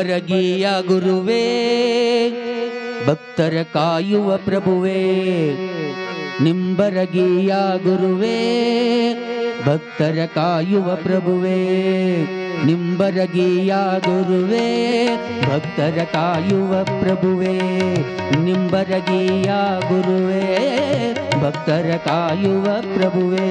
ನಿಂಬರಗಿಯ ಗುರುವೇ ಭಕ್ತರ ಕಾಯುವ ಪ್ರಭುವೇ, ನಿಂಬರಗಿಯ ಗುರುವೇ ಭಕ್ತರ ಕಾಯುವ ಪ್ರಭುವೇ, ನಿಂಬರಗಿಯ ಗುರುವೇ ಭಕ್ತರ ಕಾಯುವ ಪ್ರಭುವೇ, ನಿಂಬರಗಿಯ ಗುರುವೇ ಭಕ್ತರ ಕಾಯುವ ಪ್ರಭುವೇ.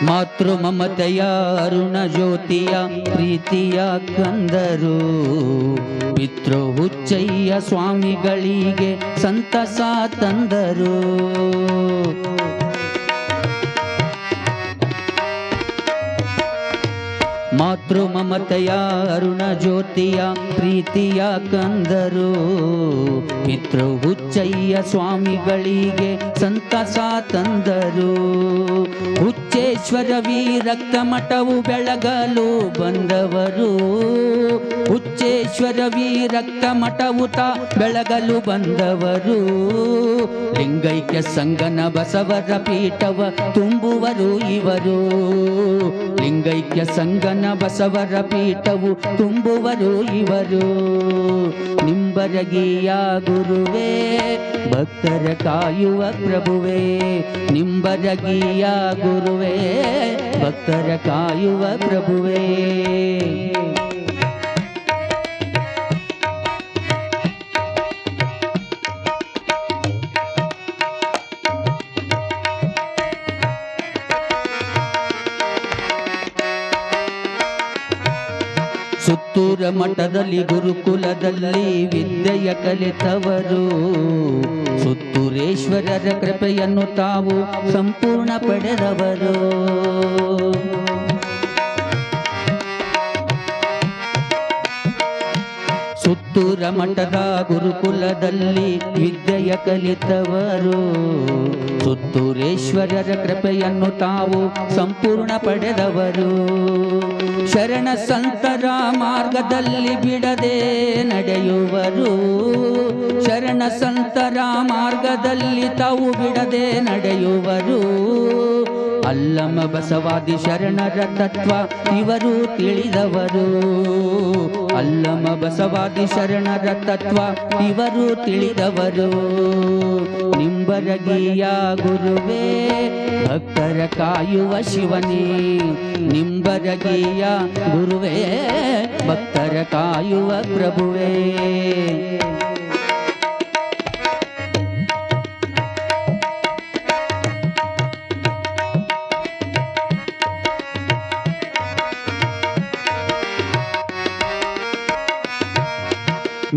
ಮಾತೃ ಮಮತೆಯ ಅರುಣ ಜ್ಯೋತಿಯ ಪ್ರೀತಿಯ ಕಂದರು, ಪಿತೃ ಹುಚ್ಚಯ್ಯ ಸ್ವಾಮಿಗಳಿಗೆ ಸಂತಸ ತಂದರು. ಮಾತೃ ಮಮತೆಯ ಅರುಣ ಜ್ಯೋತಿಯ ಪ್ರೀತಿಯ ಕಂದರು, ಪಿತೃ ಹುಚ್ಚಯ್ಯ ಸ್ವಾಮಿಗಳಿಗೆ ಸಂತಸ ತಂದರು. ಹುಚ್ಚೇಶ್ವರ ವಿರಕ್ತ ಮಠವು ಬೆಳಗಲು ಬಂದವರು, ಹುಚ್ಚೇಶ್ವರ ವಿರಕ್ತ ಮಠವು ಬೆಳಗಲು ಬಂದವರು. ಲಿಂಗೈಕ್ಯ ಸಂಗನ ಬಸವರ ಪೀಠವ ತುಂಬುವರು ಇವರು, ಲಿಂಗೈಕ್ಯ ಸಂಗನ ಬಸವರ ಪೀಠವು ತುಂಬುವರು ಇವರು. ನಿಂಬರಗಿಯ ಗುರುವೇ ಭಕ್ತರ ಕಾಯುವ ಪ್ರಭುವೇ, ನಿಂಬರಗಿಯ ಗುರುವೇ ಭಕ್ತರ ಕಾಯುವ ಪ್ರಭುವೇ. ಸುತ್ತೂರ ಮಠದಲ್ಲಿ ಗುರುಕುಲದಲ್ಲಿ ವಿದ್ಯೆಯ ಕಲಿತವರು, ಸುತ್ತೂರೇಶ್ವರರ ಕೃಪೆಯನ್ನು ತಾವು ಸಂಪೂರ್ಣ ಪಡೆದವರು. ಸುತ್ತೂರ ಮಠದ ಗುರುಕುಲದಲ್ಲಿ ವಿದ್ಯೆಯ ಕಲಿತವರು, ಸುತ್ತೂರೇಶ್ವರರ ಕೃಪೆಯನ್ನು ತಾವು ಸಂಪೂರ್ಣ ಪಡೆದವರು. ಶರಣ ಸಂತರ ಮಾರ್ಗದಲ್ಲಿ ಬಿಡದೆ ನಡೆಯುವರು, ಶರಣ ಸಂತರ ಮಾರ್ಗದಲ್ಲಿ ತಾವು ಬಿಡದೆ ನಡೆಯುವರು. ಅಲ್ಲಮ ಬಸವಾದಿ ಶರಣರ ತತ್ವ ಇವರು ತಿಳಿದವರು, ಅಲ್ಲಮ ಬಸವಾದಿ ಶರಣರ ತತ್ವ ಇವರು ತಿಳಿದವರು. ನಿಂಬರಗಿಯ ಗುರುವೇ ಭಕ್ತರ ಕಾಯುವ ಶಿವನೇ, ನಿಂಬರಗಿಯ ಗುರುವೇ ಭಕ್ತರ ಕಾಯುವ ಪ್ರಭುವೇ.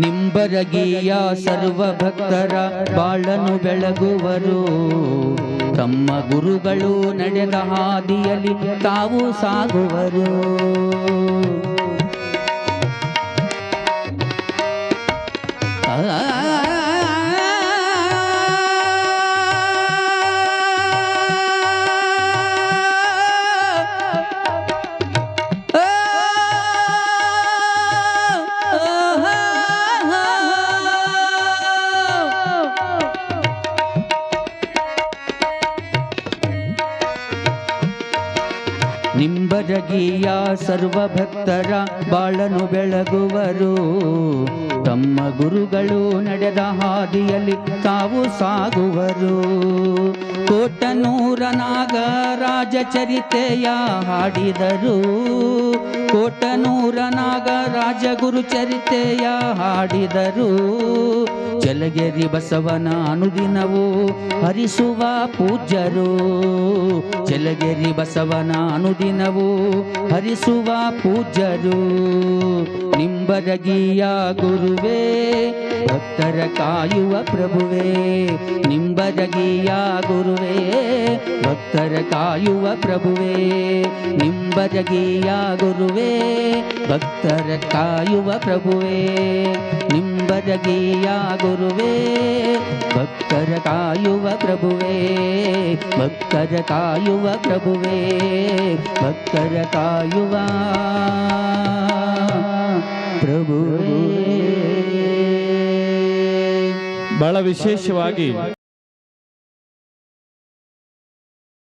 ನಿಂಬರಗಿಯ ಸರ್ವ ಭಕ್ತರ ಬಾಳನು ಬೆಳಗುವರು, ತಮ್ಮ ಗುರುಗಳು ನಡೆದ ಹಾದಿಯಲ್ಲಿ ತಾವು ಸಾಗುವರು. ನಿಂಬರಗಿಯ ಸರ್ವ ಭಕ್ತರ ಬಾಳನು ಬೆಳಗುವರು, ತಮ್ಮ ಗುರುಗಳು ನಡೆದ ಹಾದಿಯಲ್ಲಿ ತಾವು ಸಾಗುವರು. ಕೋಟನೂರ ನಾಗರಾಜ ಚರಿತೆಯ ಹಾಡಿದರು, ಕೋಟನೂರ ನಾಗರಾಜ ಗುರು ಚರಿತೆಯ ಹಾಡಿದರು. ಚಲಗೆರಿ ಬಸವನ ಅನುದಿನವೂ ಹರಿಸುವ ಪೂಜ್ಯರು, ಚಲಗೆರಿ ಬಸವನ ಅನುದಿನವೂ ಹರಿಸುವ ಪೂಜ್ಯರು. ನಿಂಬರಗಿಯ ಗುರುವೇ ಭಕ್ತರ ಕಾಯುವ ಪ್ರಭುವೇ, ನಿಂಬರಗಿಯ ಗುರುವೇ ಭಕ್ತರ ಕಾಯುವ ಪ್ರಭುವೇ, ನಿಂಬರಗಿಯ ಗುರುವೇ ಭಕ್ತರ ಕಾಯುವ ಪ್ರಭುವೇ, ನಿಂಬರಗಿಯ ಗುರುವೇ ಭಕ್ತರ ಕಾಯುವ ಪ್ರಭುವೇ, ಭಕ್ತರ ಕಾಯುವ ಪ್ರಭುವೇ, ಭಕ್ತರ ಕಾಯುವ ಪ್ರಭುವೇ. ಬಹಳ ವಿಶೇಷವಾಗಿ